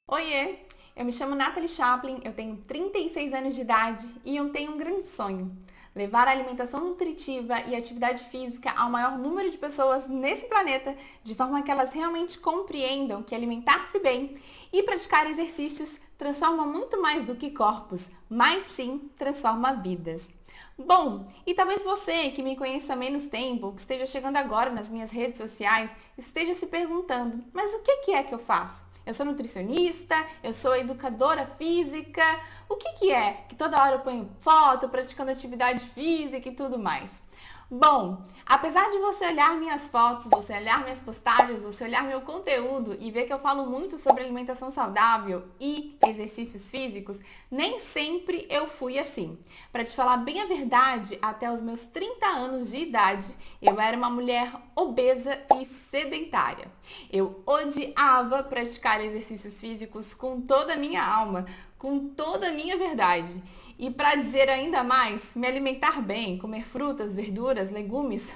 Oiê, eu me chamo Nathalie Chaplin, eu tenho 36 anos de idade e eu tenho um grande sonho: levar a alimentação nutritiva e atividade física ao maior número de pessoas nesse planeta, de forma que elas realmente compreendam que alimentar-se bem e praticar exercícios transforma muito mais do que corpos, mas sim transforma vidas. Bom, e talvez você que me conheça há menos tempo, que esteja chegando agora nas minhas redes sociais, esteja se perguntando: mas o que é que eu faço? Eu sou nutricionista, eu sou educadora física, o que é? Que toda hora eu ponho foto, praticando atividade física e tudo mais. Bom, apesar de você olhar minhas fotos, você olhar minhas postagens, você olhar meu conteúdo e ver que eu falo muito sobre alimentação saudável e exercícios físicos, nem sempre eu fui assim. Para te falar bem a verdade, até os meus 30 anos de idade, eu era uma mulher obesa e sedentária. Eu odiava praticar exercícios físicos com toda a minha alma, com toda a minha verdade. E para dizer ainda mais, me alimentar bem, comer frutas, verduras, legumes,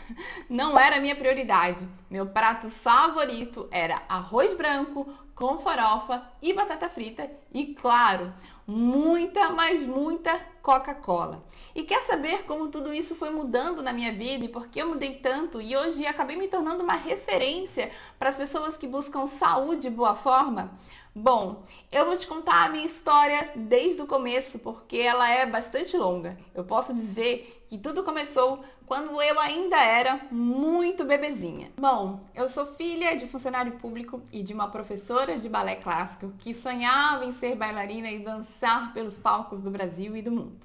não era a minha prioridade. Meu prato favorito era arroz branco com farofa e batata frita e, claro, muita, mas muita Coca-Cola. E quer saber como tudo isso foi mudando na minha vida e por que eu mudei tanto e hoje acabei me tornando uma referência para as pessoas que buscam saúde e boa forma? Bom, eu vou te contar a minha história desde o começo, porque ela é bastante longa. Eu posso dizer que tudo começou quando eu ainda era muito bebezinha. Bom, eu sou filha de funcionário público e de uma professora de balé clássico que sonhava em ser bailarina e dançar pelos palcos do Brasil e do mundo.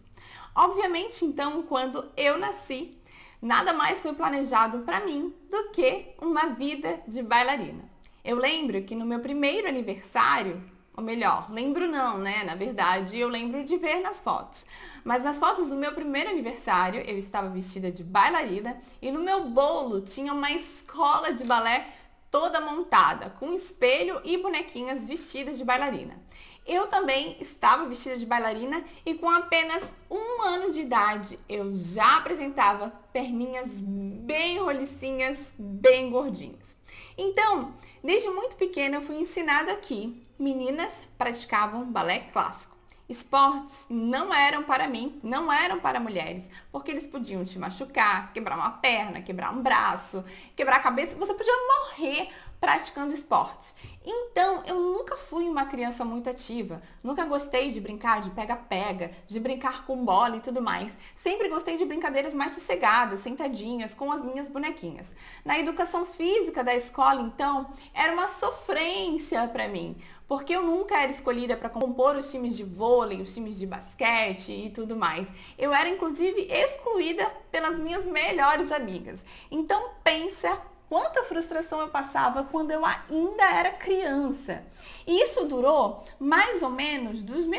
Obviamente, então, quando eu nasci, nada mais foi planejado para mim do que uma vida de bailarina. Eu lembro que no meu primeiro aniversário, ou melhor, lembro não, né? Na verdade, eu lembro de ver nas fotos. Mas nas fotos do meu primeiro aniversário, eu estava vestida de bailarina e no meu bolo tinha uma escola de balé toda montada, com espelho e bonequinhas vestidas de bailarina. Eu também estava vestida de bailarina e com apenas 1 ano de idade eu já apresentava perninhas bem rolicinhas, bem gordinhas. Então, desde muito pequena eu fui ensinada que meninas praticavam balé clássico. Esportes não eram para mim, não eram para mulheres, porque eles podiam te machucar, quebrar uma perna, quebrar um braço, quebrar a cabeça, você podia morrer praticando esportes. Então, eu nunca fui uma criança muito ativa, nunca gostei de brincar de pega-pega, de brincar com bola e tudo mais. Sempre gostei de brincadeiras mais sossegadas, sentadinhas, com as minhas bonequinhas. Na educação física da escola, então, era uma sofrência para mim, porque eu nunca era escolhida para compor os times de vôlei, os times de basquete e tudo mais. Eu era, inclusive, excluída pelas minhas melhores amigas. Então, pensa quanta frustração eu passava quando eu ainda era criança. E isso durou mais ou menos desde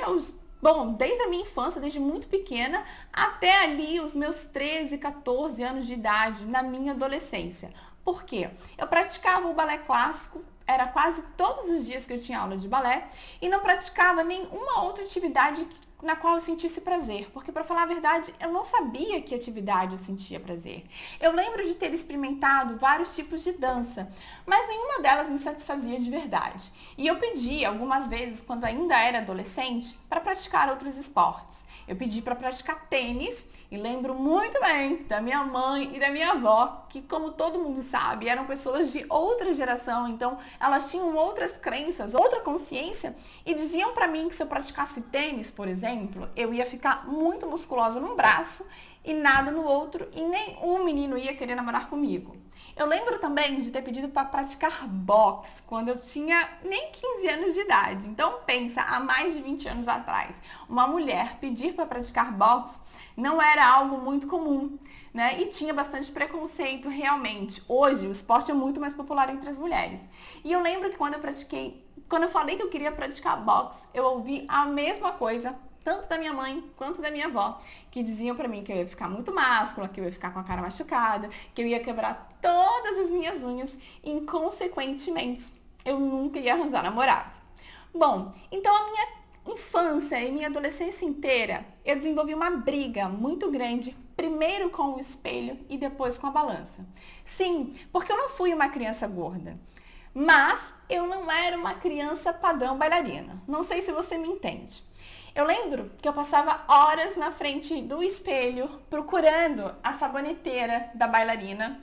a minha infância, desde muito pequena, até ali os meus 13, 14 anos de idade, na minha adolescência. Por quê? Eu praticava o balé clássico, era quase todos os dias que eu tinha aula de balé, e não praticava nenhuma outra atividade na qual eu sentisse prazer, porque, para falar a verdade, eu não sabia que atividade eu sentia prazer. Eu lembro de ter experimentado vários tipos de dança, mas nenhuma delas me satisfazia de verdade. E eu pedi algumas vezes, quando ainda era adolescente, para praticar outros esportes. Eu pedi para praticar tênis e lembro muito bem da minha mãe e da minha avó, que, como todo mundo sabe, eram pessoas de outra geração, então elas tinham outras crenças, outra consciência e diziam para mim que se eu praticasse tênis, por exemplo, eu ia ficar muito musculosa num braço e nada no outro e nenhum menino ia querer namorar comigo. Eu lembro também de ter pedido para praticar boxe quando eu tinha nem 15 anos de idade. Então pensa, há mais de 20 anos atrás, uma mulher pedir para praticar boxe não era algo muito comum, né? E tinha bastante preconceito realmente. Hoje o esporte é muito mais popular entre as mulheres. E eu lembro que quando eu falei que eu queria praticar boxe, eu ouvi a mesma coisa, tanto da minha mãe quanto da minha avó, que diziam pra mim que eu ia ficar muito máscula, que eu ia ficar com a cara machucada, que eu ia quebrar todas as minhas unhas e, inconsequentemente, eu nunca ia arranjar namorado. Bom, então a minha infância e minha adolescência inteira, eu desenvolvi uma briga muito grande, primeiro com o espelho e depois com a balança. Sim, porque eu não fui uma criança gorda. Mas eu não era uma uma criança padrão bailarina. Não sei se você me entende. Eu lembro que eu passava horas na frente do espelho procurando a saboneteira da bailarina,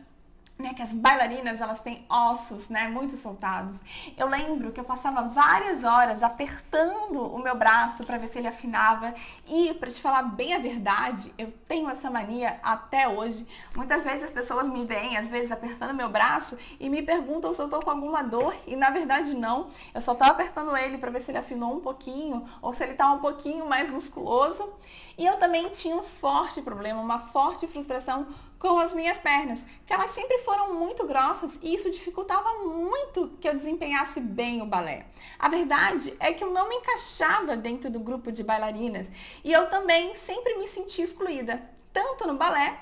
né, que as bailarinas, elas têm ossos, né, muito soltados. Eu lembro que eu passava várias horas apertando o meu braço para ver se ele afinava. E, para te falar bem a verdade, eu tenho essa mania até hoje. Muitas vezes as pessoas me veem, às vezes, apertando meu braço e me perguntam se eu tô com alguma dor. E, na verdade, não. Eu só tô apertando ele para ver se ele afinou um pouquinho ou se ele tá um pouquinho mais musculoso. E eu também tinha um forte problema, uma forte frustração com as minhas pernas, que elas sempre foram muito grossas e isso dificultava muito que eu desempenhasse bem o balé. A verdade é que eu não me encaixava dentro do grupo de bailarinas e eu também sempre me sentia excluída, tanto no balé,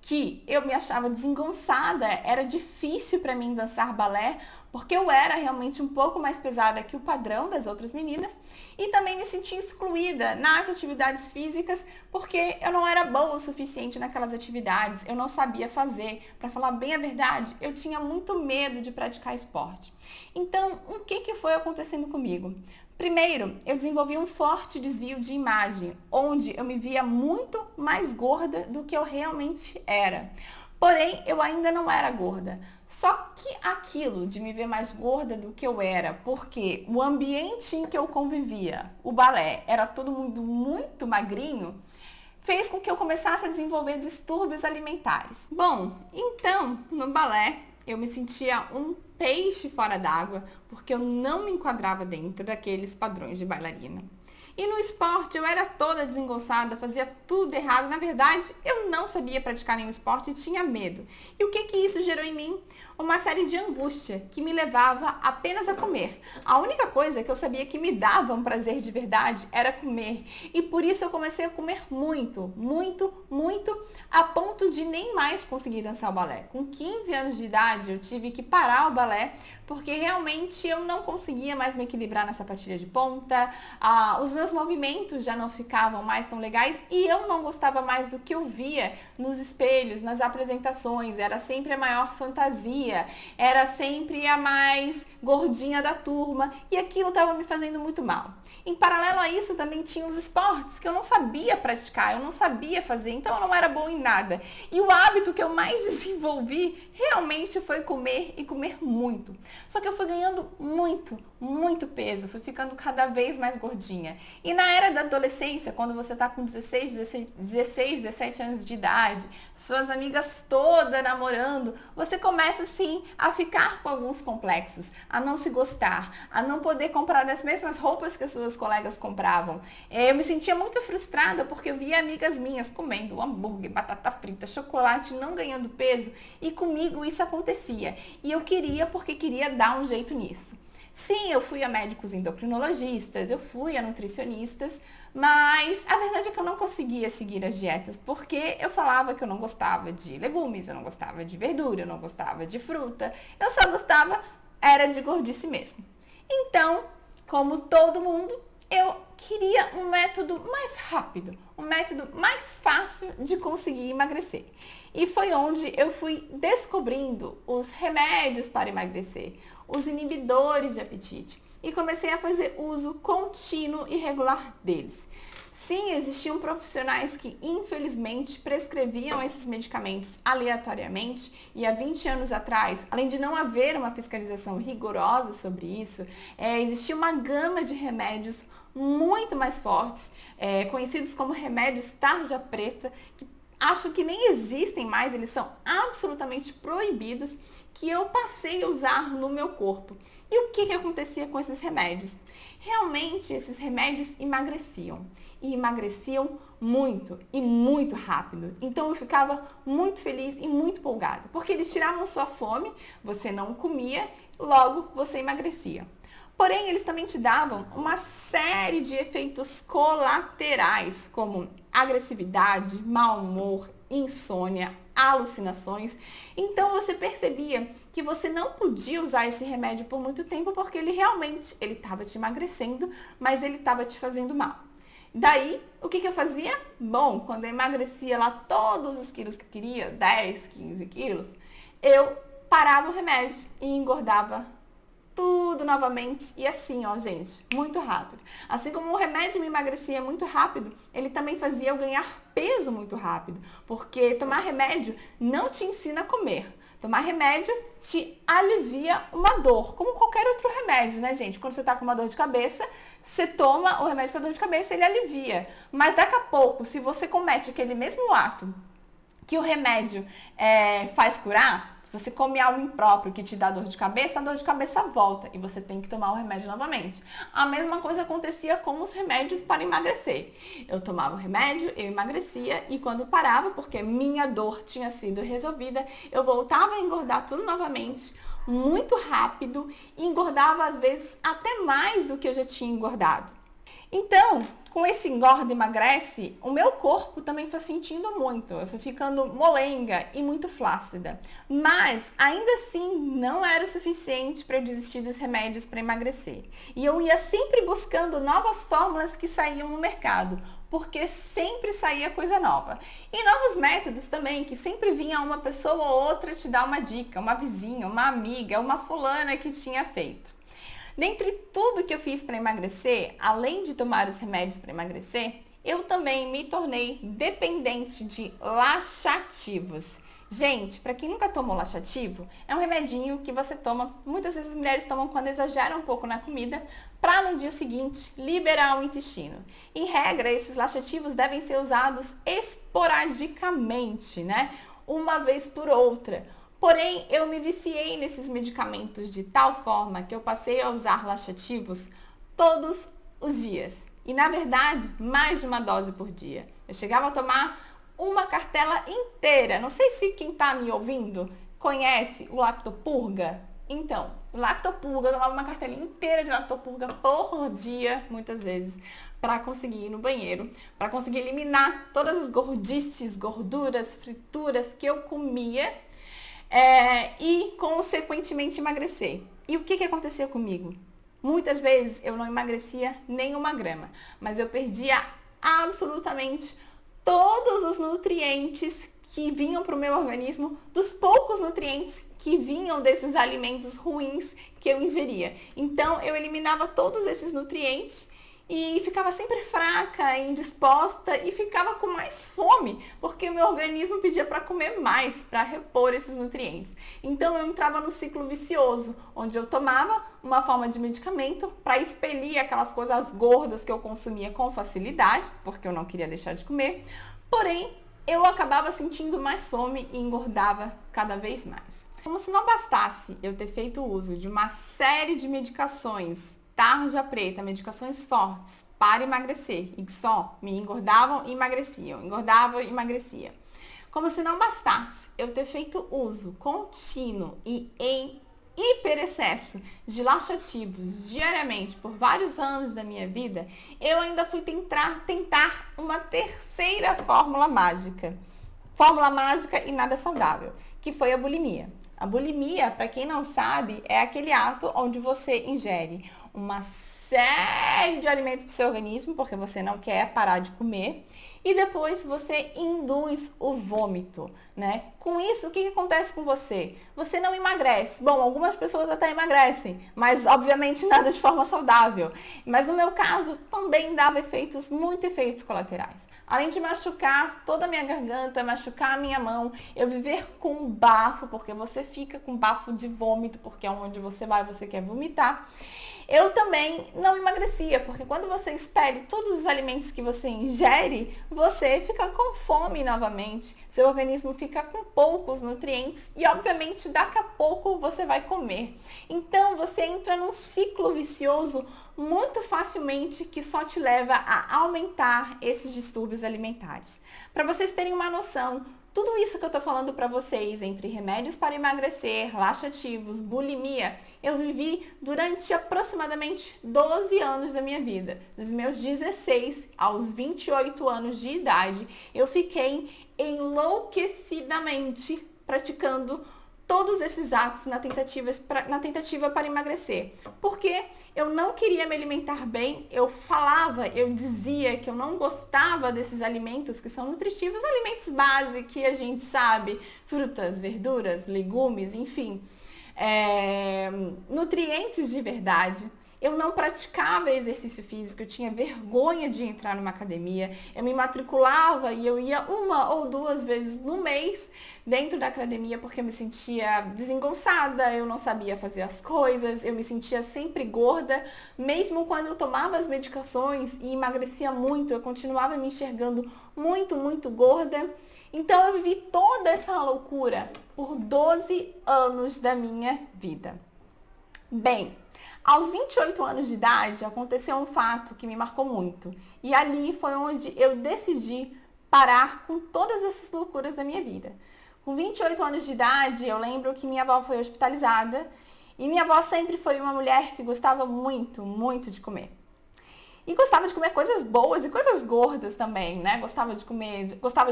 que eu me achava desengonçada, era difícil para mim dançar balé, porque eu era realmente um pouco mais pesada que o padrão das outras meninas e também me sentia excluída nas atividades físicas, porque eu não era boa o suficiente naquelas atividades, eu não sabia fazer. Para falar bem a verdade, eu tinha muito medo de praticar esporte. Então, o que foi acontecendo comigo? Primeiro, eu desenvolvi um forte desvio de imagem, onde eu me via muito mais gorda do que eu realmente era. Porém, eu ainda não era gorda. Só que aquilo de me ver mais gorda do que eu era, porque o ambiente em que eu convivia, o balé, era todo mundo muito magrinho, fez com que eu começasse a desenvolver distúrbios alimentares. Bom, então, no balé, eu me sentia um peixe fora d'água, porque eu não me enquadrava dentro daqueles padrões de bailarina. E no esporte eu era toda desengonçada, fazia tudo errado. Na verdade, eu não sabia praticar nenhum esporte e tinha medo. E o que isso gerou em mim? Uma série de angústia que me levava apenas a comer. A única coisa que eu sabia que me dava um prazer de verdade era comer. E por isso eu comecei a comer muito, muito, muito, a ponto de nem mais conseguir dançar o balé. Com 15 anos de idade eu tive que parar o balé porque realmente eu não conseguia mais me equilibrar na sapatilha de ponta, os meus movimentos já não ficavam mais tão legais e eu não gostava mais do que eu via nos espelhos, nas apresentações, era sempre a maior fantasia, era sempre a mais gordinha da turma e aquilo estava me fazendo muito mal. Em paralelo a isso também tinha os esportes que eu não sabia praticar, eu não sabia fazer, então eu não era boa em nada. E o hábito que eu mais desenvolvi realmente foi comer e comer muito. Só que eu fui ganhando muito, muito peso, fui ficando cada vez mais gordinha. E na era da adolescência, quando você tá com 16, 17 anos de idade, suas amigas todas namorando, você começa sim a ficar com alguns complexos, a não se gostar, a não poder comprar as mesmas roupas que as suas colegas compravam. Eu me sentia muito frustrada porque eu via amigas minhas comendo hambúrguer, batata frita, chocolate, não ganhando peso e comigo isso acontecia. E eu queria porque queria dar um jeito nisso. Sim, eu fui a médicos endocrinologistas, eu fui a nutricionistas, mas a verdade é que eu não conseguia seguir as dietas, porque eu falava que eu não gostava de legumes, eu não gostava de verdura, eu não gostava de fruta, eu só gostava, era de gordice mesmo. Então, como todo mundo, eu queria um método mais rápido, um método mais fácil de conseguir emagrecer. E foi onde eu fui descobrindo os remédios para emagrecer, os inibidores de apetite, e comecei a fazer uso contínuo e regular deles. Sim, existiam profissionais que infelizmente prescreviam esses medicamentos aleatoriamente e há 20 anos atrás, além de não haver uma fiscalização rigorosa sobre isso, existia uma gama de remédios muito mais fortes, conhecidos como remédios tarja preta, que acho que nem existem mais, eles são absolutamente proibidos, que eu passei a usar no meu corpo. E o que acontecia com esses remédios? Realmente, esses remédios emagreciam. E emagreciam muito e muito rápido. Então eu ficava muito feliz e muito empolgada. Porque eles tiravam sua fome, você não comia, logo você emagrecia. Porém, eles também te davam uma série de efeitos colaterais, como agressividade, mau humor, insônia, alucinações. Então você percebia que você não podia usar esse remédio por muito tempo porque ele realmente estava te emagrecendo, mas ele estava te fazendo mal. Daí, o que eu fazia? Bom, quando eu emagrecia lá todos os quilos que eu queria, 10, 15 quilos, eu parava o remédio e engordava tudo novamente. E assim, ó, gente, muito rápido. Assim como o remédio me emagrecia muito rápido, ele também fazia eu ganhar peso muito rápido. Porque tomar remédio não te ensina a comer. Tomar remédio te alivia uma dor, como qualquer outro remédio, né, gente? Quando você tá com uma dor de cabeça, você toma o remédio para dor de cabeça, ele alivia. Mas daqui a pouco, se você comete aquele mesmo ato que o remédio faz curar, se você come algo impróprio que te dá dor de cabeça, a dor de cabeça volta e você tem que tomar o remédio novamente. A mesma coisa acontecia com os remédios para emagrecer. Eu tomava o remédio, eu emagrecia e quando parava, porque minha dor tinha sido resolvida, eu voltava a engordar tudo novamente, muito rápido, e engordava às vezes até mais do que eu já tinha engordado. Então, com esse engorda e emagrece, o meu corpo também foi sentindo muito. Eu fui ficando molenga e muito flácida. Mas, ainda assim, não era o suficiente para eu desistir dos remédios para emagrecer. E eu ia sempre buscando novas fórmulas que saíam no mercado, porque sempre saía coisa nova. E novos métodos também, que sempre vinha uma pessoa ou outra te dar uma dica, uma vizinha, uma amiga, uma fulana que tinha feito. Dentre tudo que eu fiz para emagrecer, além de tomar os remédios para emagrecer, eu também me tornei dependente de laxativos. Gente, para quem nunca tomou laxativo, é um remedinho que você toma, muitas vezes as mulheres tomam quando exageram um pouco na comida, para no dia seguinte liberar o intestino. Em regra, esses laxativos devem ser usados esporadicamente, né? Uma vez por outra. Porém, eu me viciei nesses medicamentos de tal forma que eu passei a usar laxativos todos os dias. E, na verdade, mais de uma dose por dia. Eu chegava a tomar uma cartela inteira. Não sei se quem está me ouvindo conhece o Lactopurga. Então, o Lactopurga, eu tomava uma cartela inteira de Lactopurga por dia, muitas vezes, para conseguir ir no banheiro, para conseguir eliminar todas as gordices, gorduras, frituras que eu comia. E, consequentemente, emagrecer. E o que acontecia comigo? Muitas vezes eu não emagrecia nem 1 grama, mas eu perdia absolutamente todos os nutrientes que vinham para o meu organismo, dos poucos nutrientes que vinham desses alimentos ruins que eu ingeria. Então, eu eliminava todos esses nutrientes e ficava sempre fraca, indisposta e ficava com mais fome, porque o meu organismo pedia para comer mais, para repor esses nutrientes. Então eu entrava no ciclo vicioso, onde eu tomava uma forma de medicamento para expelir aquelas coisas gordas que eu consumia com facilidade, porque eu não queria deixar de comer, porém eu acabava sentindo mais fome e engordava cada vez mais. Como se não bastasse eu ter feito uso de uma série de medicações tarja preta, medicações fortes para emagrecer e que só me engordavam e emagreciam, engordavam e emagrecia. Como se não bastasse eu ter feito uso contínuo e em hiperexcesso de laxativos diariamente por vários anos da minha vida, eu ainda fui tentar uma terceira fórmula mágica e nada saudável, que foi a bulimia. A bulimia, para quem não sabe, é aquele ato onde você ingere uma série de alimentos para o seu organismo, porque você não quer parar de comer, e depois você induz o vômito, né? Com isso, o que acontece com você? Você não emagrece. Bom, algumas pessoas até emagrecem, mas obviamente nada de forma saudável. Mas no meu caso, também dava muitos efeitos colaterais. Além de machucar toda a minha garganta, machucar a minha mão, eu viver com bafo, porque você fica com bafo de vômito, porque é onde você vai, você quer vomitar. Eu também não emagrecia, porque quando você expele todos os alimentos que você ingere, você fica com fome novamente, seu organismo fica com poucos nutrientes e, obviamente, daqui a pouco você vai comer. Então, você entra num ciclo vicioso muito facilmente que só te leva a aumentar esses distúrbios alimentares. Para vocês terem uma noção, tudo isso que eu tô falando para vocês, entre remédios para emagrecer, laxativos, bulimia, eu vivi durante aproximadamente 12 anos da minha vida. Dos meus 16 aos 28 anos de idade, eu fiquei enlouquecidamente praticando todos esses atos na tentativa para emagrecer. Porque eu não queria me alimentar bem, eu dizia que eu não gostava desses alimentos que são nutritivos, alimentos base que a gente sabe, frutas, verduras, legumes, enfim. nutrientes de verdade. Eu não praticava exercício físico, eu tinha vergonha de entrar numa academia. Eu me matriculava e eu ia 1 ou 2 vezes no mês dentro da academia porque eu me sentia desengonçada, eu não sabia fazer as coisas, eu me sentia sempre gorda. Mesmo quando eu tomava as medicações e emagrecia muito, eu continuava me enxergando muito, muito gorda. Então eu vivi toda essa loucura por 12 anos da minha vida. Bem, aos 28 anos de idade, aconteceu um fato que me marcou muito. E ali foi onde eu decidi parar com todas essas loucuras da minha vida. Com 28 anos de idade, eu lembro que minha avó foi hospitalizada. E minha avó sempre foi uma mulher que gostava muito, muito de comer. E gostava de comer coisas boas e coisas gordas também, né? Gostava de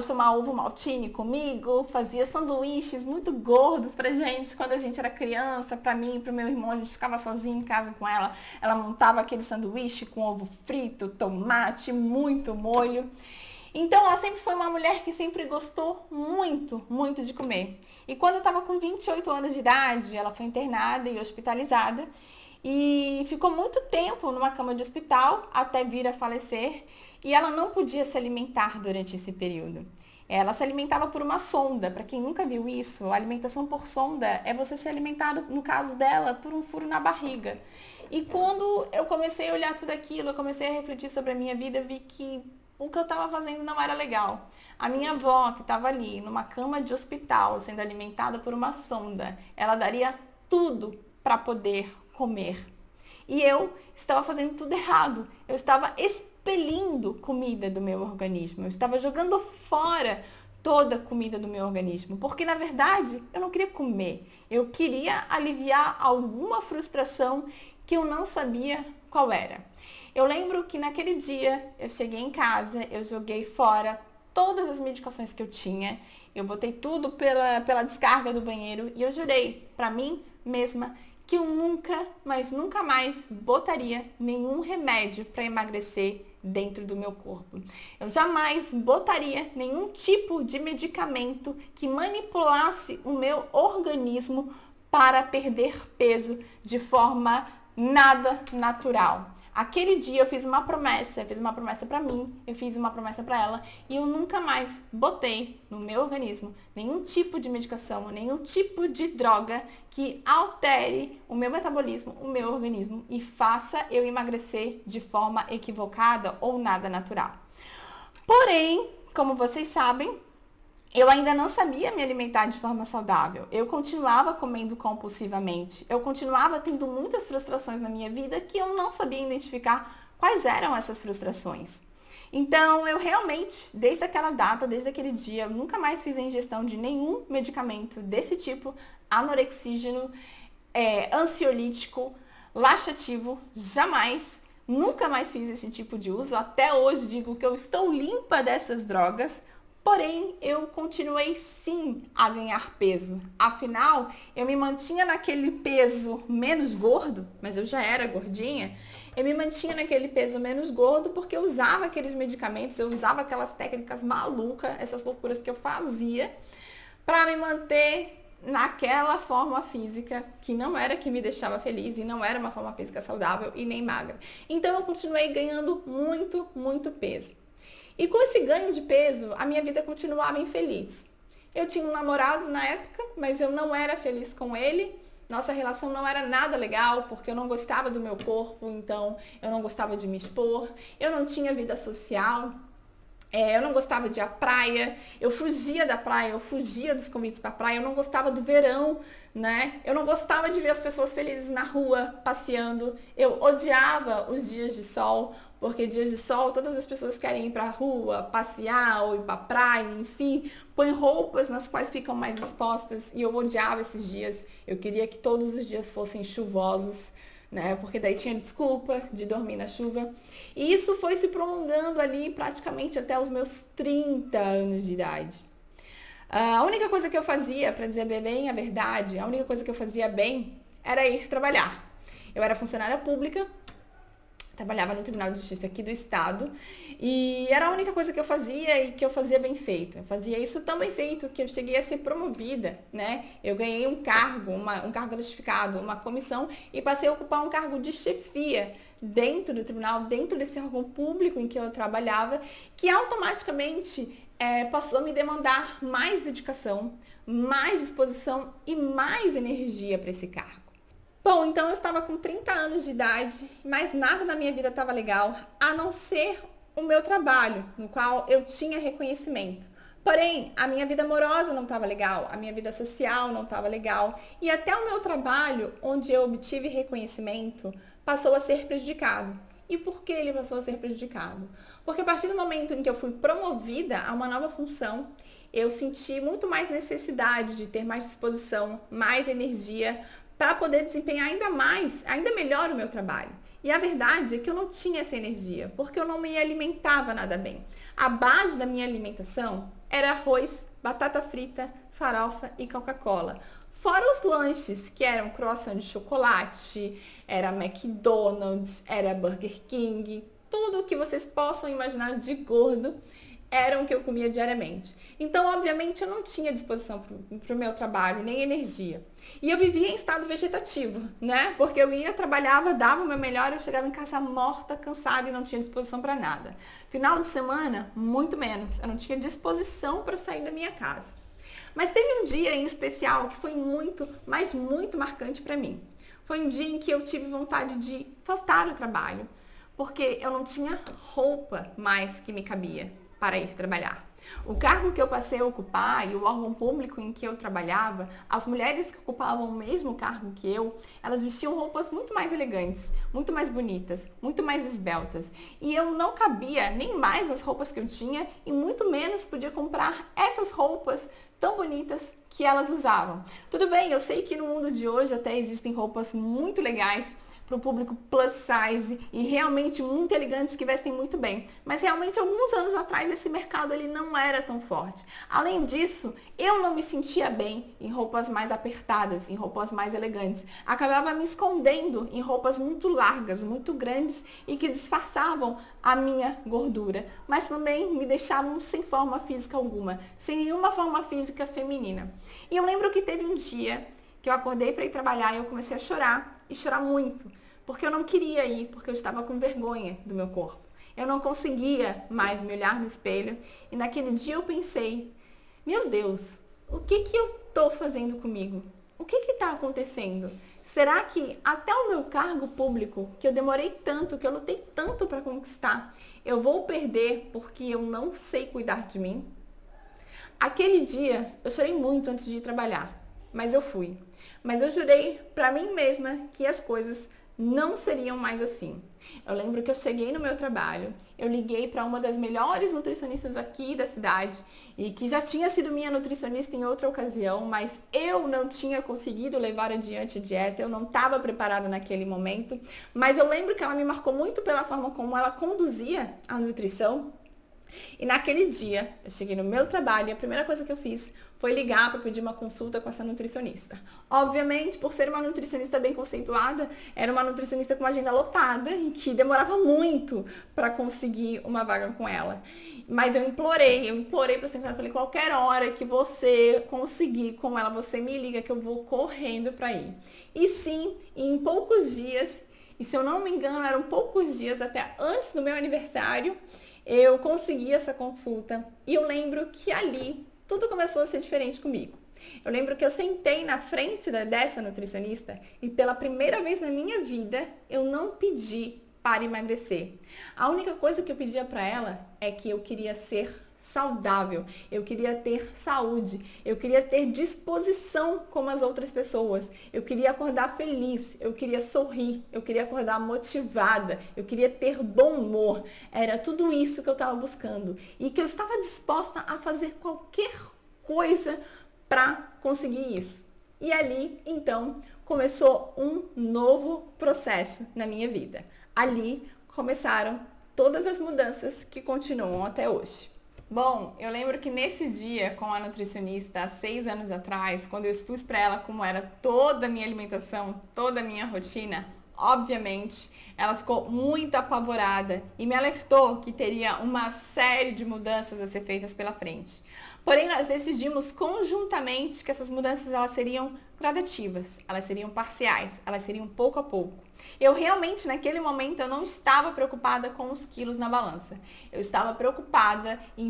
tomar ovo maltine comigo, fazia sanduíches muito gordos pra gente quando a gente era criança, pra mim e pro meu irmão, a gente ficava sozinho em casa com ela. Ela montava aquele sanduíche com ovo frito, tomate, muito molho. Então, ela sempre foi uma mulher que sempre gostou muito, muito de comer. E quando eu estava com 28 anos de idade, ela foi internada e hospitalizada. E ficou muito tempo numa cama de hospital até vir a falecer. E ela não podia se alimentar durante esse período. Ela se alimentava por uma sonda. Para quem nunca viu isso, a alimentação por sonda é você ser alimentado, no caso dela, por um furo na barriga. E quando eu comecei a olhar tudo aquilo, eu comecei a refletir sobre a minha vida, eu vi que o que eu estava fazendo não era legal. A minha avó, que estava ali, numa cama de hospital, sendo alimentada por uma sonda, ela daria tudo para poder comer. E eu estava fazendo tudo errado. Eu estava expelindo comida do meu organismo. Eu estava jogando fora toda a comida do meu organismo. Porque, na verdade, eu não queria comer. Eu queria aliviar alguma frustração que eu não sabia qual era. Eu lembro que naquele dia eu cheguei em casa, eu joguei fora todas as medicações que eu tinha, eu botei tudo pela descarga do banheiro e eu jurei para mim mesma que eu nunca, mas nunca mais botaria nenhum remédio para emagrecer dentro do meu corpo. Eu jamais botaria nenhum tipo de medicamento que manipulasse o meu organismo para perder peso de forma nada natural. Aquele dia eu fiz uma promessa para mim, eu fiz uma promessa para ela e eu nunca mais botei no meu organismo nenhum tipo de medicação, nenhum tipo de droga que altere o meu metabolismo, o meu organismo e faça eu emagrecer de forma equivocada ou nada natural. Porém, como vocês sabem, eu ainda não sabia me alimentar de forma saudável. Eu continuava comendo compulsivamente. Eu continuava tendo muitas frustrações na minha vida que eu não sabia identificar quais eram essas frustrações. Então, eu realmente, desde aquela data, desde aquele dia, eu nunca mais fiz a ingestão de nenhum medicamento desse tipo, anorexígeno, ansiolítico, laxativo, jamais. Nunca mais fiz esse tipo de uso. Até hoje digo que eu estou limpa dessas drogas. Porém, eu continuei sim a ganhar peso. Afinal, eu me mantinha naquele peso menos gordo, mas eu já era gordinha. Eu me mantinha naquele peso menos gordo porque eu usava aqueles medicamentos, eu usava aquelas técnicas malucas, essas loucuras que eu fazia, para me manter naquela forma física que não era que me deixava feliz e não era uma forma física saudável e nem magra. Então, eu continuei ganhando muito, muito peso. E com esse ganho de peso, a minha vida continuava infeliz. Eu tinha um namorado na época, mas eu não era feliz com ele. Nossa relação não era nada legal, porque eu não gostava do meu corpo, então eu não gostava de me expor. Eu não tinha vida social. Eu não gostava de ir à praia, eu fugia da praia, eu fugia dos convites para a praia, eu não gostava do verão, né? Eu não gostava de ver as pessoas felizes na rua, passeando. Eu odiava os dias de sol, porque dias de sol todas as pessoas querem ir para a rua, passear ou ir para a praia, enfim, põem roupas nas quais ficam mais expostas e eu odiava esses dias. Eu queria que todos os dias fossem chuvosos, né? Porque daí tinha desculpa de dormir na chuva. E isso foi se prolongando ali praticamente até os meus 30 anos de idade. A única coisa que eu fazia, para dizer bem a verdade, a única coisa que eu fazia bem era ir trabalhar. Eu era funcionária pública Trabalhava no Tribunal de Justiça aqui do estado e era a única coisa que eu fazia e que eu fazia bem feito. Eu fazia isso tão bem feito que eu cheguei a ser promovida, né? Eu ganhei um cargo, um cargo gratificado, uma comissão e passei a ocupar um cargo de chefia dentro do tribunal, dentro desse órgão público em que eu trabalhava, que automaticamente passou a me demandar mais dedicação, mais disposição e mais energia para esse cargo. Bom, então eu estava com 30 anos de idade, mas nada na minha vida estava legal, a não ser o meu trabalho, no qual eu tinha reconhecimento. Porém, a minha vida amorosa não estava legal, a minha vida social não estava legal, e até o meu trabalho, onde eu obtive reconhecimento, passou a ser prejudicado. E por que ele passou a ser prejudicado? Porque a partir do momento em que eu fui promovida a uma nova função, eu senti muito mais necessidade de ter mais disposição, mais energia, para poder desempenhar ainda melhor o meu trabalho. E a verdade é que eu não tinha essa energia, porque eu não me alimentava nada bem. A base da minha alimentação era arroz, batata frita, farofa e Coca-Cola. Fora os lanches, que eram croissant de chocolate, era McDonald's, era Burger King, tudo o que vocês possam imaginar de gordo era o que eu comia diariamente. Então, obviamente, eu não tinha disposição para o meu trabalho, nem energia. E eu vivia em estado vegetativo, né? Porque eu ia, trabalhava, dava o meu melhor, eu chegava em casa morta, cansada e não tinha disposição para nada. Final de semana, muito menos. Eu não tinha disposição para sair da minha casa. Mas teve um dia em especial que foi muito, mas muito marcante para mim. Foi um dia em que eu tive vontade de faltar ao trabalho, porque eu não tinha roupa mais que me cabia para ir trabalhar. O cargo que eu passei a ocupar e o órgão público em que eu trabalhava, as mulheres que ocupavam o mesmo cargo que eu, elas vestiam roupas muito mais elegantes, muito mais bonitas, muito mais esbeltas. E eu não cabia nem mais nas roupas que eu tinha e muito menos podia comprar essas roupas tão bonitas que elas usavam. Tudo bem, eu sei que no mundo de hoje até existem roupas muito legais para o público plus size e realmente muito elegantes que vestem muito bem. Mas realmente alguns anos atrás esse mercado ele não era tão forte. Além disso, eu não me sentia bem em roupas mais apertadas, em roupas mais elegantes. Acabava me escondendo em roupas muito largas, muito grandes e que disfarçavam a minha gordura, mas também me deixavam sem forma física alguma, sem nenhuma forma física feminina. E eu lembro que teve um dia que eu acordei para ir trabalhar e eu comecei a chorar, e chorar muito, porque eu não queria ir, porque eu estava com vergonha do meu corpo. Eu não conseguia mais me olhar no espelho, e naquele dia eu pensei, meu Deus, o que eu estou fazendo comigo? O que está acontecendo? Será que até o meu cargo público, que eu demorei tanto, que eu lutei tanto para conquistar, eu vou perder porque eu não sei cuidar de mim? Aquele dia eu chorei muito antes de ir trabalhar, mas eu fui. Mas eu jurei para mim mesma que as coisas não seriam mais assim. Eu lembro que eu cheguei no meu trabalho, eu liguei para uma das melhores nutricionistas aqui da cidade e que já tinha sido minha nutricionista em outra ocasião, mas eu não tinha conseguido levar adiante a dieta, eu não estava preparada naquele momento, mas eu lembro que ela me marcou muito pela forma como ela conduzia a nutrição. E naquele dia, eu cheguei no meu trabalho e a primeira coisa que eu fiz foi ligar para pedir uma consulta com essa nutricionista. Obviamente, por ser uma nutricionista bem conceituada, era uma nutricionista com uma agenda lotada e que demorava muito para conseguir uma vaga com ela. Mas eu implorei para sentar, eu falei, qualquer hora que você conseguir com ela, você me liga que eu vou correndo para ir. E sim, em poucos dias, e se eu não me engano, eram poucos dias até antes do meu aniversário, eu consegui essa consulta e eu lembro que ali tudo começou a ser diferente comigo. Eu lembro que eu sentei na frente dessa nutricionista e pela primeira vez na minha vida eu não pedi para emagrecer. A única coisa que eu pedia para ela é que eu queria ser saudável, eu queria ter saúde, eu queria ter disposição como as outras pessoas, eu queria acordar feliz, eu queria sorrir, eu queria acordar motivada, eu queria ter bom humor. Era tudo isso que eu estava buscando e que eu estava disposta a fazer qualquer coisa para conseguir isso. E ali, então, começou um novo processo na minha vida. Ali começaram todas as mudanças que continuam até hoje. Bom, eu lembro que nesse dia com a nutricionista, há 6 anos atrás, quando eu expus para ela como era toda a minha alimentação, toda a minha rotina, obviamente, ela ficou muito apavorada e me alertou que teria uma série de mudanças a ser feitas pela frente. Porém, nós decidimos conjuntamente que essas mudanças elas seriam gradativas, elas seriam parciais, elas seriam pouco a pouco. Eu realmente, naquele momento, eu não estava preocupada com os quilos na balança. Eu estava preocupada em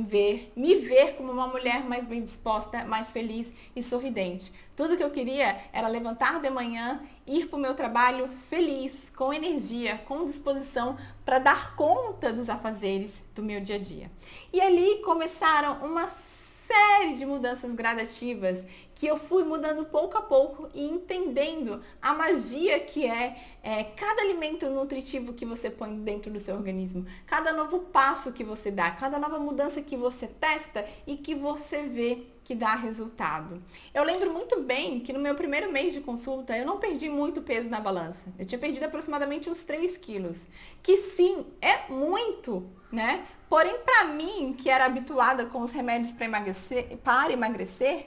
me ver como uma mulher mais bem disposta, mais feliz e sorridente. Tudo que eu queria era levantar de manhã, ir para o meu trabalho feliz, com energia, com disposição para dar conta dos afazeres do meu dia a dia. E ali começaram uma série de mudanças gradativas que eu fui mudando pouco a pouco e entendendo a magia que é cada alimento nutritivo que você põe dentro do seu organismo, cada novo passo que você dá, cada nova mudança que você testa e que você vê que dá resultado. Eu lembro muito bem que no meu primeiro mês de consulta eu não perdi muito peso na balança. Eu tinha perdido aproximadamente uns 3 quilos, que sim, é muito, né? Porém, para mim, que era habituada com os remédios para emagrecer,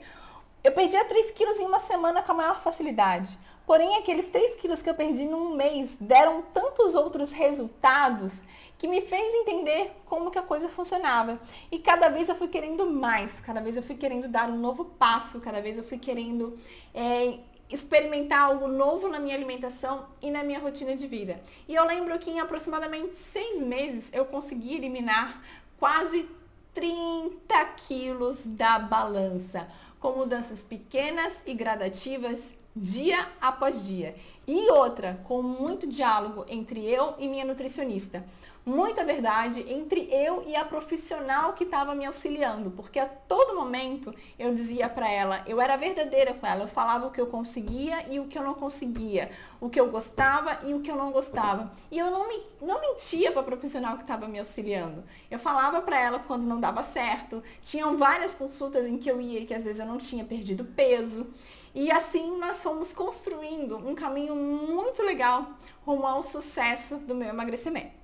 eu perdia 3 quilos em uma semana com a maior facilidade. Porém, aqueles 3 quilos que eu perdi num mês deram tantos outros resultados que me fez entender como que a coisa funcionava. E cada vez eu fui querendo mais, cada vez eu fui querendo dar um novo passo, cada vez eu fui querendo experimentar algo novo na minha alimentação e na minha rotina de vida. E eu lembro que em aproximadamente 6 meses eu consegui eliminar quase 30 quilos da balança, com mudanças pequenas e gradativas, dia após dia. E outra, com muito diálogo entre eu e minha nutricionista. Muita verdade entre eu e a profissional que estava me auxiliando, porque a todo momento eu dizia para ela, eu era verdadeira com ela, eu falava o que eu conseguia e o que eu não conseguia, o que eu gostava e o que eu não gostava. E eu não mentia para a profissional que estava me auxiliando. Eu falava para ela quando não dava certo. Tinham várias consultas em que eu ia e que às vezes eu não tinha perdido peso. E assim nós fomos construindo um caminho muito legal rumo ao sucesso do meu emagrecimento.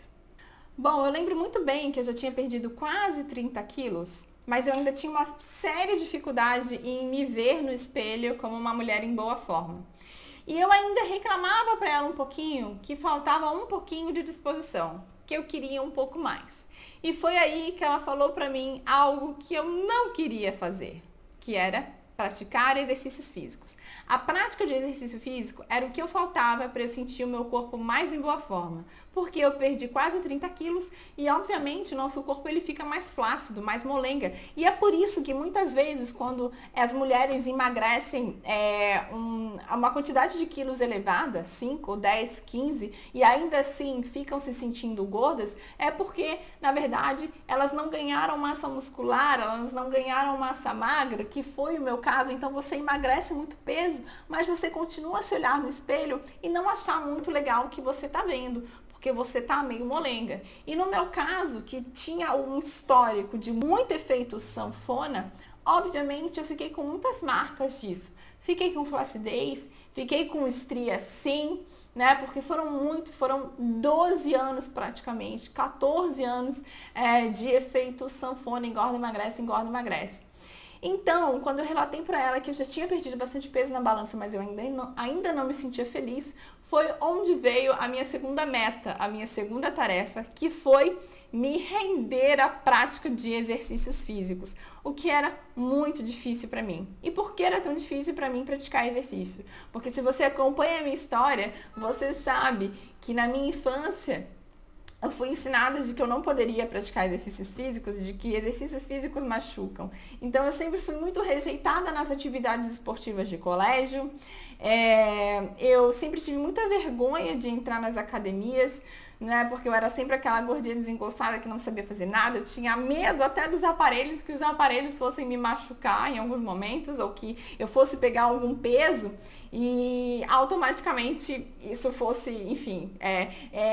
Bom, eu lembro muito bem que eu já tinha perdido quase 30 quilos, mas eu ainda tinha uma séria dificuldade em me ver no espelho como uma mulher em boa forma. E eu ainda reclamava para ela um pouquinho que faltava um pouquinho de disposição, que eu queria um pouco mais. E foi aí que ela falou para mim algo que eu não queria fazer, que era praticar exercícios físicos. A prática de exercício físico era o que eu faltava para eu sentir o meu corpo mais em boa forma, porque eu perdi quase 30 quilos e, obviamente, o nosso corpo ele fica mais flácido, mais molenga. E é por isso que muitas vezes, quando as mulheres emagrecem uma quantidade de quilos elevada, 5, 10, 15, e ainda assim ficam se sentindo gordas, é porque, na verdade, elas não ganharam massa muscular, elas não ganharam massa magra, que foi o meu caso. Então, você emagrece muito peso, mas você continua a se olhar no espelho e não achar muito legal o que você está vendo, porque você tá meio molenga. E no meu caso, que tinha um histórico de muito efeito sanfona, obviamente eu fiquei com muitas marcas disso. Fiquei com flacidez, fiquei com estria sim, né? Porque foram 12 anos praticamente, 14 anos de efeito sanfona, engorda, emagrece, engorda, emagrece. Então, quando eu relatei para ela que eu já tinha perdido bastante peso na balança, mas eu ainda não me sentia feliz, foi onde veio a minha segunda meta, a minha segunda tarefa, que foi me render à prática de exercícios físicos, o que era muito difícil para mim. E por que era tão difícil para mim praticar exercício? Porque se você acompanha a minha história, você sabe que na minha infância eu fui ensinada de que eu não poderia praticar exercícios físicos, de que exercícios físicos machucam. Então, eu sempre fui muito rejeitada nas atividades esportivas de colégio. Eu sempre tive muita vergonha de entrar nas academias, né? Porque eu era sempre aquela gordinha desengonçada que não sabia fazer nada. Eu tinha medo até dos aparelhos, que os aparelhos fossem me machucar em alguns momentos, ou que eu fosse pegar algum peso e automaticamente isso fosse, enfim,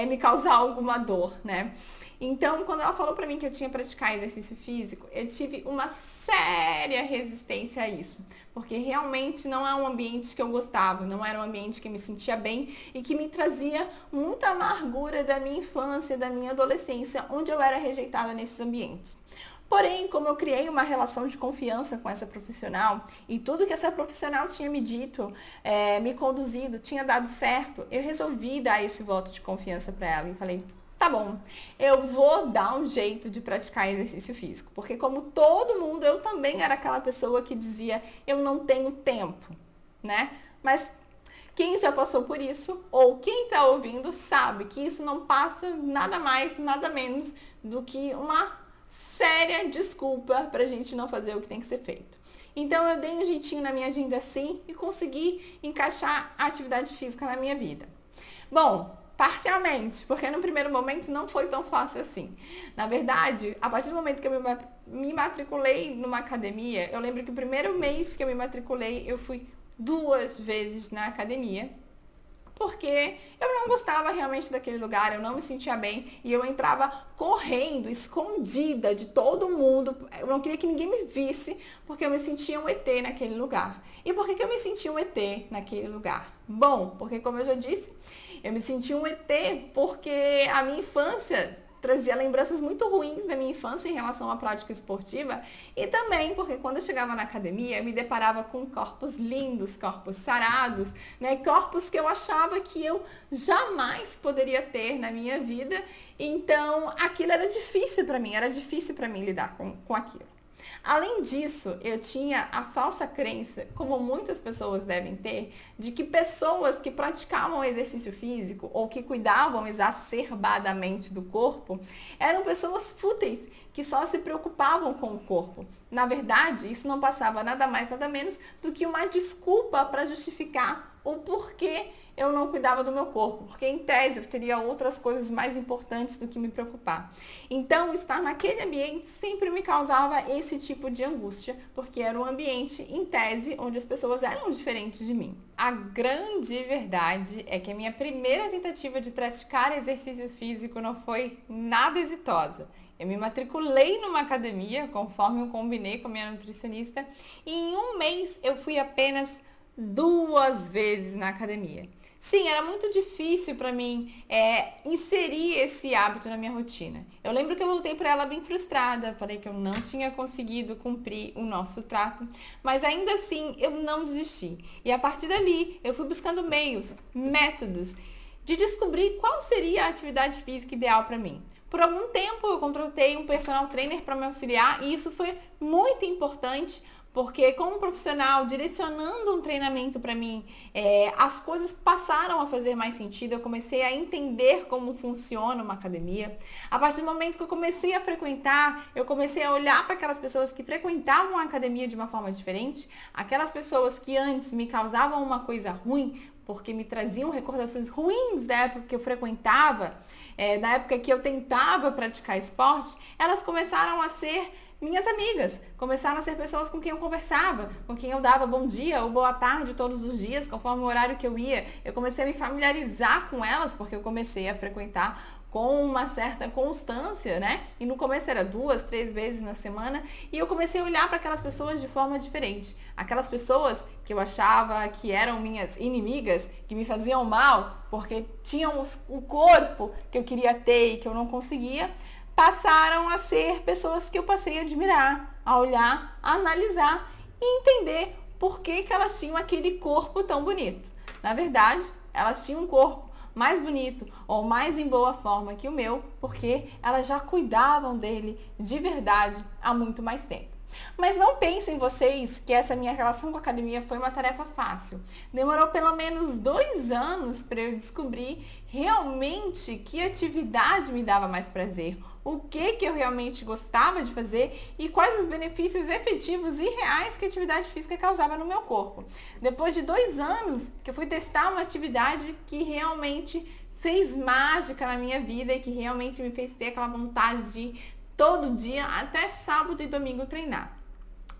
me causar alguma dor, né? Então, quando ela falou pra mim que eu tinha que praticar exercício físico, eu tive uma séria resistência a isso. Porque realmente não é um ambiente que eu gostava, não era um ambiente que me sentia bem e que me trazia muita amargura da minha infância, da minha adolescência, onde eu era rejeitada nesses ambientes. Porém, como eu criei uma relação de confiança com essa profissional e tudo que essa profissional tinha me dito, me conduzido, tinha dado certo, eu resolvi dar esse voto de confiança para ela e falei, tá bom, eu vou dar um jeito de praticar exercício físico. Porque como todo mundo, eu também era aquela pessoa que dizia, eu não tenho tempo, né? Mas quem já passou por isso, ou quem está ouvindo, sabe que isso não passa nada mais, nada menos do que uma séria desculpa para a gente não fazer o que tem que ser feito. Então eu dei um jeitinho na minha agenda assim e consegui encaixar a atividade física na minha vida. Bom, parcialmente, porque no primeiro momento não foi tão fácil assim. Na verdade, a partir do momento que eu me matriculei numa academia, eu lembro que o primeiro mês que eu me matriculei, eu fui 2 vezes na academia, porque eu não gostava realmente daquele lugar, eu não me sentia bem e eu entrava correndo, escondida de todo mundo. Eu não queria que ninguém me visse, porque eu me sentia um ET naquele lugar. E por que eu me sentia um ET naquele lugar? Bom, porque como eu já disse, eu me sentia um ET porque a minha infância trazia lembranças muito ruins da minha infância em relação à prática esportiva e também porque quando eu chegava na academia eu me deparava com corpos lindos, corpos sarados, né? Corpos que eu achava que eu jamais poderia ter na minha vida, então aquilo era difícil para mim lidar com aquilo. Além disso, eu tinha a falsa crença, como muitas pessoas devem ter, de que pessoas que praticavam exercício físico ou que cuidavam exacerbadamente do corpo eram pessoas fúteis, que só se preocupavam com o corpo. Na verdade, isso não passava nada mais, nada menos do que uma desculpa para justificar o porquê eu não cuidava do meu corpo, porque em tese eu teria outras coisas mais importantes do que me preocupar. Então, estar naquele ambiente sempre me causava esse tipo de angústia, porque era um ambiente, em tese, onde as pessoas eram diferentes de mim. A grande verdade é que a minha primeira tentativa de praticar exercício físico não foi nada exitosa. Eu me matriculei numa academia, conforme eu combinei com a minha nutricionista, e em um mês eu fui apenas 2 vezes na academia. Sim, era muito difícil para mim inserir esse hábito na minha rotina. Eu lembro que eu voltei para ela bem frustrada, falei que eu não tinha conseguido cumprir o nosso trato, mas ainda assim eu não desisti. E a partir dali eu fui buscando meios, métodos de descobrir qual seria a atividade física ideal para mim. Por algum tempo eu contratei um personal trainer para me auxiliar e isso foi muito importante, porque como profissional, direcionando um treinamento para mim, as coisas passaram a fazer mais sentido, eu comecei a entender como funciona uma academia. A partir do momento que eu comecei a frequentar, eu comecei a olhar para aquelas pessoas que frequentavam a academia de uma forma diferente, aquelas pessoas que antes me causavam uma coisa ruim, porque me traziam recordações ruins da época que eu frequentava, da época que eu tentava praticar esporte, elas começaram a ser minhas amigas, começaram a ser pessoas com quem eu conversava, com quem eu dava bom dia ou boa tarde todos os dias, conforme o horário que eu ia. Eu comecei a me familiarizar com elas, porque eu comecei a frequentar com uma certa constância, né? E no começo era 2, 3 vezes na semana, e eu comecei a olhar para aquelas pessoas de forma diferente. Aquelas pessoas que eu achava que eram minhas inimigas, que me faziam mal, porque tinham o corpo que eu queria ter e que eu não conseguia, passaram a ser pessoas que eu passei a admirar, a olhar, a analisar e entender por que elas tinham aquele corpo tão bonito. Na verdade, elas tinham um corpo mais bonito ou mais em boa forma que o meu, porque elas já cuidavam dele de verdade há muito mais tempo. Mas não pensem vocês que essa minha relação com a academia foi uma tarefa fácil. Demorou pelo menos 2 anos para eu descobrir realmente que atividade me dava mais prazer, o que eu realmente gostava de fazer e quais os benefícios efetivos e reais que a atividade física causava no meu corpo. Depois de 2 anos que eu fui testar uma atividade que realmente fez mágica na minha vida e que realmente me fez ter aquela vontade de todo dia, até sábado e domingo, treinar.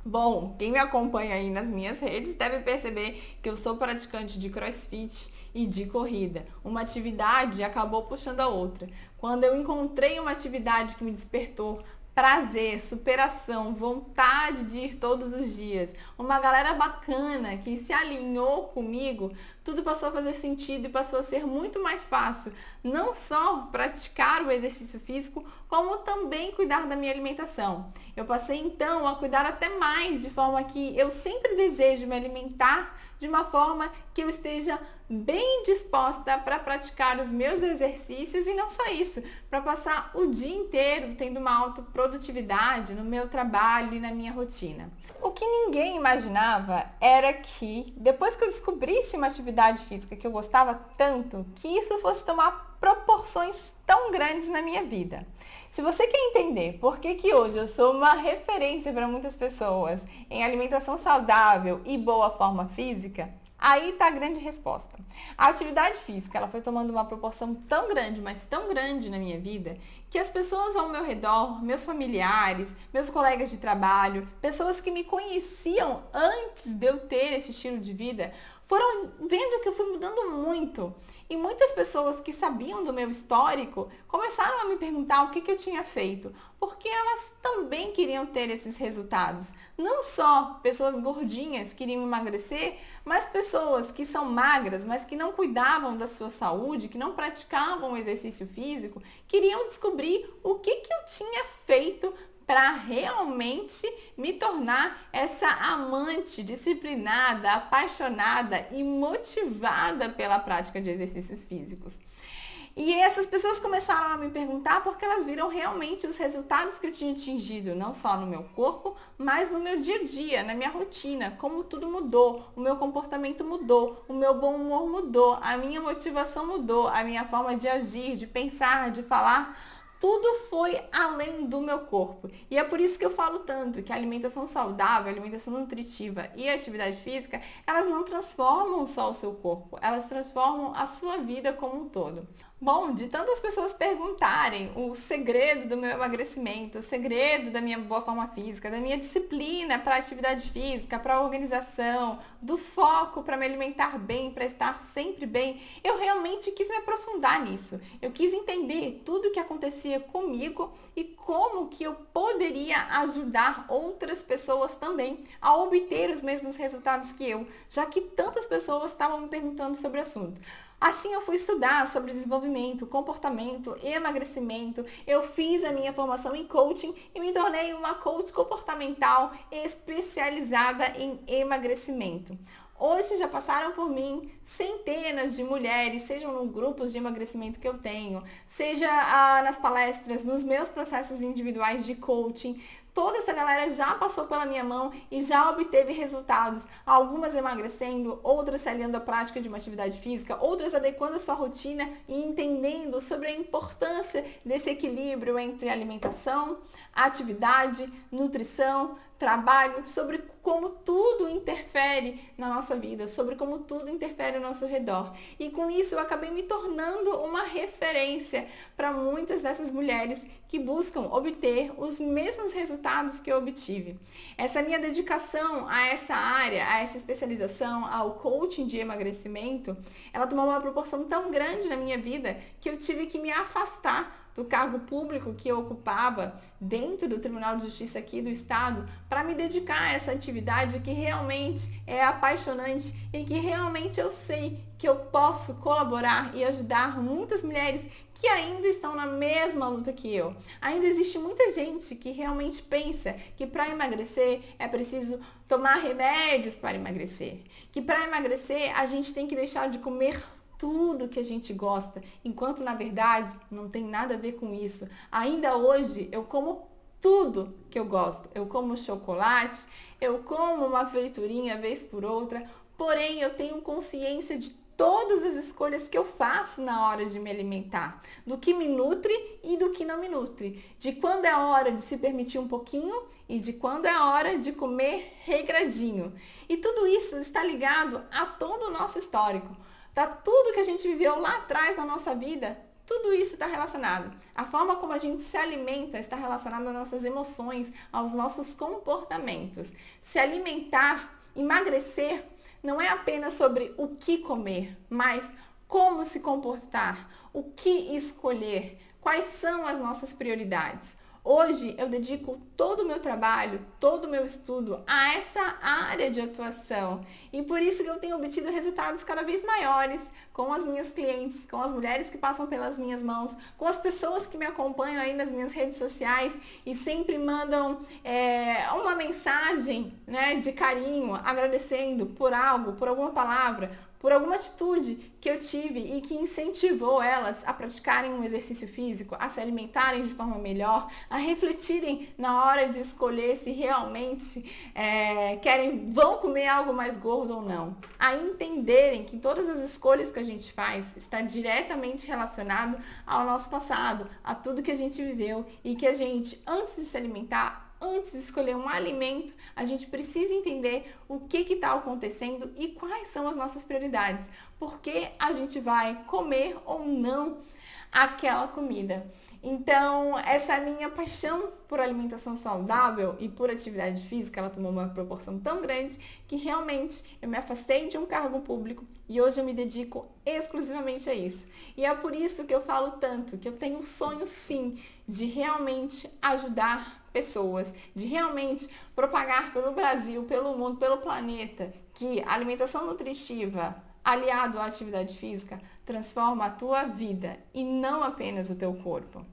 Bom, quem me acompanha aí nas minhas redes deve perceber que eu sou praticante de CrossFit e de corrida. Uma atividade acabou puxando a outra. Quando eu encontrei uma atividade que me despertou prazer, superação, vontade de ir todos os dias, uma galera bacana que se alinhou comigo, tudo passou a fazer sentido e passou a ser muito mais fácil, não só praticar o exercício físico, como também cuidar da minha alimentação. Eu passei então a cuidar até mais, de forma que eu sempre desejo me alimentar de uma forma que eu esteja bem disposta para praticar os meus exercícios e não só isso, para passar o dia inteiro tendo uma alta produtividade no meu trabalho e na minha rotina. O que ninguém imaginava era que, depois que eu descobrisse uma atividade física que eu gostava tanto, que isso fosse tomar proporções tão grandes na minha vida. Se você quer entender por que hoje eu sou uma referência para muitas pessoas em alimentação saudável e boa forma física, aí está a grande resposta. A atividade física, ela foi tomando uma proporção tão grande, mas tão grande na minha vida, que as pessoas ao meu redor, meus familiares, meus colegas de trabalho, pessoas que me conheciam antes de eu ter esse estilo de vida, foram vendo que eu fui mudando muito. E muitas pessoas que sabiam do meu histórico começaram a me perguntar o que eu tinha feito, porque elas também queriam ter esses resultados. Não só pessoas gordinhas queriam emagrecer, mas pessoas que são magras, mas que não cuidavam da sua saúde, que não praticavam exercício físico, queriam descobrir o que eu tinha feito para realmente me tornar essa amante disciplinada, apaixonada e motivada pela prática de exercícios físicos. E essas pessoas começaram a me perguntar porque elas viram realmente os resultados que eu tinha atingido, não só no meu corpo, mas no meu dia a dia, na minha rotina, como tudo mudou, o meu comportamento mudou, o meu bom humor mudou, a minha motivação mudou, a minha forma de agir, de pensar, de falar. Tudo foi além do meu corpo. E é por isso que eu falo tanto que a alimentação saudável, a alimentação nutritiva e a atividade física, elas não transformam só o seu corpo, elas transformam a sua vida como um todo. Bom, de tantas pessoas perguntarem o segredo do meu emagrecimento, o segredo da minha boa forma física, da minha disciplina para a atividade física, para a organização, do foco para me alimentar bem, para estar sempre bem, eu realmente quis me aprofundar nisso. Eu quis entender tudo o que acontecia comigo e como que eu poderia ajudar outras pessoas também a obter os mesmos resultados que eu, já que tantas pessoas estavam me perguntando sobre o assunto. Assim eu fui estudar sobre desenvolvimento, comportamento e emagrecimento. Eu fiz a minha formação em coaching e me tornei uma coach comportamental especializada em emagrecimento. Hoje já passaram por mim centenas de mulheres, sejam nos grupos de emagrecimento que eu tenho, seja nas palestras, nos meus processos individuais de coaching. Toda essa galera já passou pela minha mão e já obteve resultados, algumas emagrecendo, outras se aliando à prática de uma atividade física, outras adequando a sua rotina e entendendo sobre a importância desse equilíbrio entre alimentação, atividade, nutrição, trabalho, sobre como tudo interfere na nossa vida, sobre como tudo interfere ao nosso redor. E com isso eu acabei me tornando uma referência para muitas dessas mulheres que buscam obter os mesmos resultados que eu obtive. Essa minha dedicação a essa área, a essa especialização, ao coaching de emagrecimento, ela tomou uma proporção tão grande na minha vida que eu tive que me afastar do cargo público que eu ocupava dentro do Tribunal de Justiça aqui do Estado para me dedicar a essa atividade que realmente é apaixonante e que realmente eu sei que eu posso colaborar e ajudar muitas mulheres que ainda estão na mesma luta que eu. Ainda existe muita gente que realmente pensa que para emagrecer é preciso tomar remédios para emagrecer, que para emagrecer a gente tem que deixar de comer tudo que a gente gosta, enquanto na verdade não tem nada a ver com isso. Ainda hoje eu como tudo que eu gosto. Eu como chocolate, eu como uma friturinha vez por outra, porém eu tenho consciência de todas as escolhas que eu faço na hora de me alimentar, do que me nutre e do que não me nutre, de quando é hora de se permitir um pouquinho e de quando é hora de comer regradinho. E tudo isso está ligado a todo o nosso histórico. Tá, tudo que a gente viveu lá atrás na nossa vida, tudo isso está relacionado. A forma como a gente se alimenta está relacionada às nossas emoções, aos nossos comportamentos. Se alimentar, emagrecer, não é apenas sobre o que comer, mas como se comportar, o que escolher, quais são as nossas prioridades. Hoje eu dedico todo o meu trabalho, todo o meu estudo a essa área de atuação e por isso que eu tenho obtido resultados cada vez maiores com as minhas clientes, com as mulheres que passam pelas minhas mãos, com as pessoas que me acompanham aí nas minhas redes sociais e sempre mandam uma mensagem, né, de carinho, agradecendo por algo, por alguma palavra, por alguma atitude que eu tive e que incentivou elas a praticarem um exercício físico, a se alimentarem de forma melhor, a refletirem na hora de escolher se realmente vão comer algo mais gordo ou não, a entenderem que todas as escolhas que a gente faz está diretamente relacionado ao nosso passado, a tudo que a gente viveu e que a gente, antes de se alimentar, antes de escolher um alimento, a gente precisa entender o que está acontecendo e quais são as nossas prioridades. Porque a gente vai comer ou não aquela comida. Então, essa minha paixão por alimentação saudável e por atividade física, ela tomou uma proporção tão grande que realmente eu me afastei de um cargo público e hoje eu me dedico exclusivamente a isso. E é por isso que eu falo tanto, que eu tenho um sonho sim de realmente ajudar pessoas, de realmente propagar pelo Brasil, pelo mundo, pelo planeta, que a alimentação nutritiva aliado à atividade física transforma a tua vida e não apenas o teu corpo.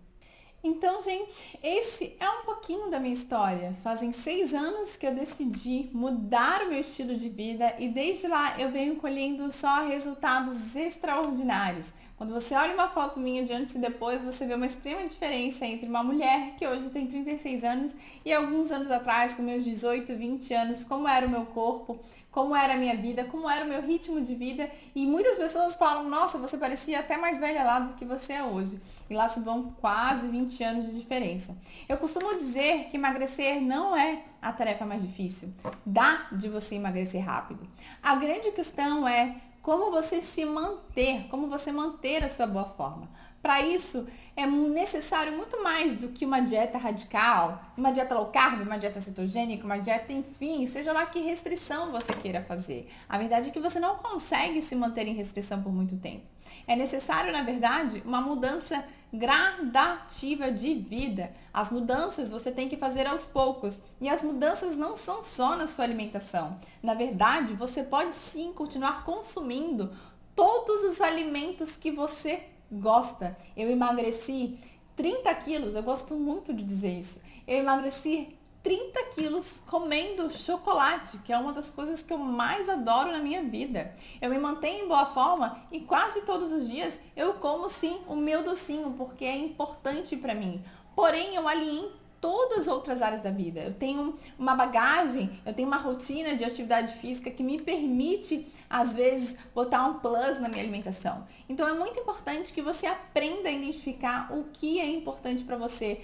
Então, gente, esse é um pouquinho da minha história. Fazem 6 anos que eu decidi mudar o meu estilo de vida e desde lá eu venho colhendo só resultados extraordinários. Quando você olha uma foto minha de antes e depois, você vê uma extrema diferença entre uma mulher que hoje tem 36 anos e alguns anos atrás, com meus 18, 20 anos, como era o meu corpo, como era a minha vida, como era o meu ritmo de vida. E muitas pessoas falam, nossa, você parecia até mais velha lá do que você é hoje. E lá se vão quase 20 anos de diferença. Eu costumo dizer que emagrecer não é a tarefa mais difícil. Dá de você emagrecer rápido. A grande questão é como você se manter, como você manter a sua boa forma. Para isso, é necessário muito mais do que uma dieta radical, uma dieta low carb, uma dieta cetogênica, uma dieta, enfim, seja lá que restrição você queira fazer. A verdade é que você não consegue se manter em restrição por muito tempo. É necessário, na verdade, uma mudança gradativa de vida. As mudanças você tem que fazer aos poucos. E as mudanças não são só na sua alimentação. Na verdade, você pode sim continuar consumindo todos os alimentos que você gosta. Eu emagreci 30 quilos, eu gosto muito de dizer isso. Eu emagreci 30 quilos comendo chocolate, que é uma das coisas que eu mais adoro na minha vida. Eu me mantenho em boa forma e quase todos os dias eu como sim o meu docinho, porque é importante para mim. Porém, eu alinhei todas as outras áreas da vida. Eu tenho uma bagagem, eu tenho uma rotina de atividade física que me permite, às vezes, botar um plus na minha alimentação. Então, é muito importante que você aprenda a identificar o que é importante para você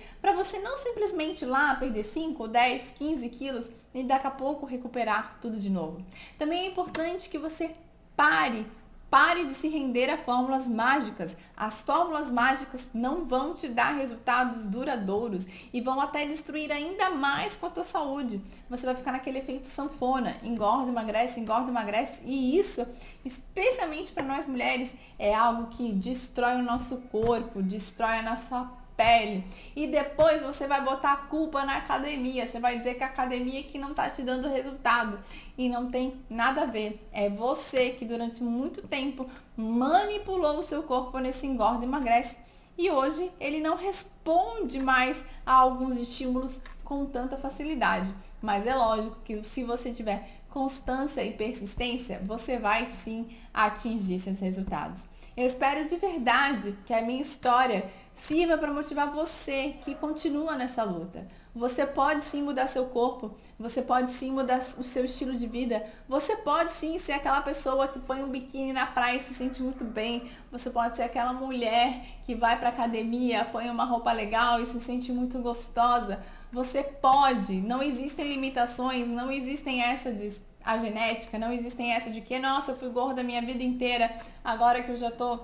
não simplesmente ir lá perder 5, 10, 15 quilos e daqui a pouco recuperar tudo de novo. Também é importante que você pare de se render a fórmulas mágicas. As fórmulas mágicas não vão te dar resultados duradouros e vão até destruir ainda mais com a tua saúde. Você vai ficar naquele efeito sanfona, engorda, emagrece, e isso, especialmente para nós mulheres, é algo que destrói o nosso corpo, destrói a nossa pele. E depois você vai botar a culpa na academia. Você vai dizer que a academia que não está te dando resultado. E não tem nada a ver. É você que durante muito tempo manipulou o seu corpo nesse engorda e emagrece. E hoje ele não responde mais a alguns estímulos com tanta facilidade. Mas é lógico que se você tiver constância e persistência, você vai sim atingir seus resultados. Eu espero de verdade que a minha história sirva para motivar você que continua nessa luta. Você pode sim mudar seu corpo, você pode sim mudar o seu estilo de vida, você pode sim ser aquela pessoa que põe um biquíni na praia e se sente muito bem, você pode ser aquela mulher que vai para academia, põe uma roupa legal e se sente muito gostosa. Você pode, não existem limitações, não existem essa de a genética, não existem essa de que, nossa, eu fui gorda a minha vida inteira, agora que eu já tô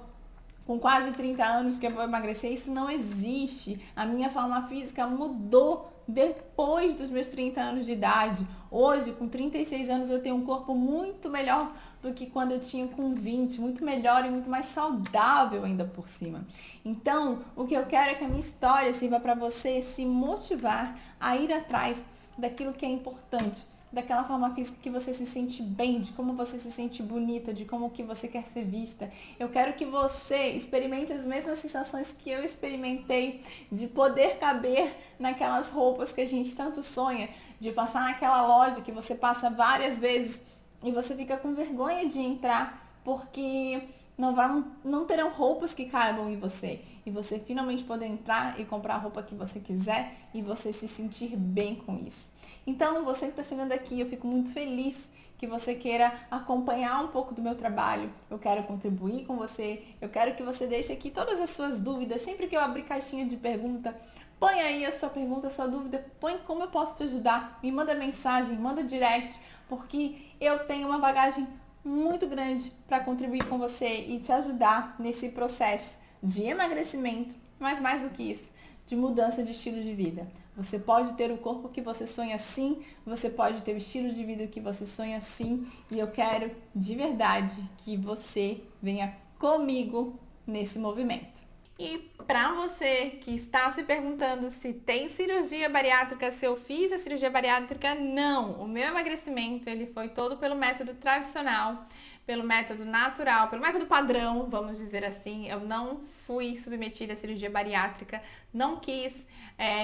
com quase 30 anos que eu vou emagrecer. Isso não existe. A minha forma física mudou depois dos meus 30 anos de idade. Hoje, com 36 anos, eu tenho um corpo muito melhor do que quando eu tinha com 20, muito melhor e muito mais saudável ainda por cima. Então, o que eu quero é que a minha história sirva para você se motivar a ir atrás daquilo que é importante, daquela forma física que você se sente bem, de como você se sente bonita, de como que você quer ser vista. Eu quero que você experimente as mesmas sensações que eu experimentei, de poder caber naquelas roupas que a gente tanto sonha, de passar naquela loja que você passa várias vezes e você fica com vergonha de entrar porque não terão roupas que caibam em você. E você finalmente poder entrar e comprar a roupa que você quiser e você se sentir bem com isso. Então, você que está chegando aqui, eu fico muito feliz que você queira acompanhar um pouco do meu trabalho. Eu quero contribuir com você. Eu quero que você deixe aqui todas as suas dúvidas. Sempre que eu abrir caixinha de pergunta, põe aí a sua pergunta, a sua dúvida. Põe como eu posso te ajudar. Me manda mensagem, manda direct, porque eu tenho uma bagagem muito grande para contribuir com você e te ajudar nesse processo de emagrecimento, mas mais do que isso, de mudança de estilo de vida. Você pode ter o corpo que você sonha sim, você pode ter o estilo de vida que você sonha sim, e eu quero de verdade que você venha comigo nesse movimento. E para você que está se perguntando se tem cirurgia bariátrica, se eu fiz a cirurgia bariátrica, não. O meu emagrecimento, ele foi todo pelo método tradicional, pelo método natural, pelo método padrão, vamos dizer assim. Eu não fui submetida à cirurgia bariátrica, não quis,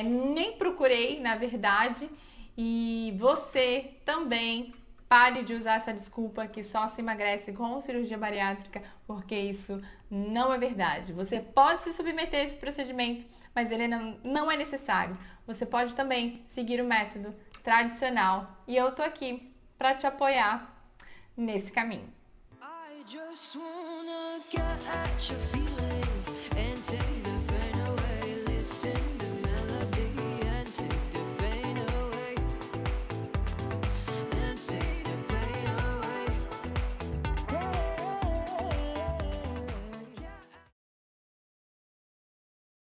nem procurei, na verdade. E você também pare de usar essa desculpa que só se emagrece com cirurgia bariátrica, porque isso não é verdade. Você pode se submeter a esse procedimento, mas ele não é necessário. Você pode também seguir o método tradicional e eu tô aqui para te apoiar nesse caminho. I just wanna get at your feet.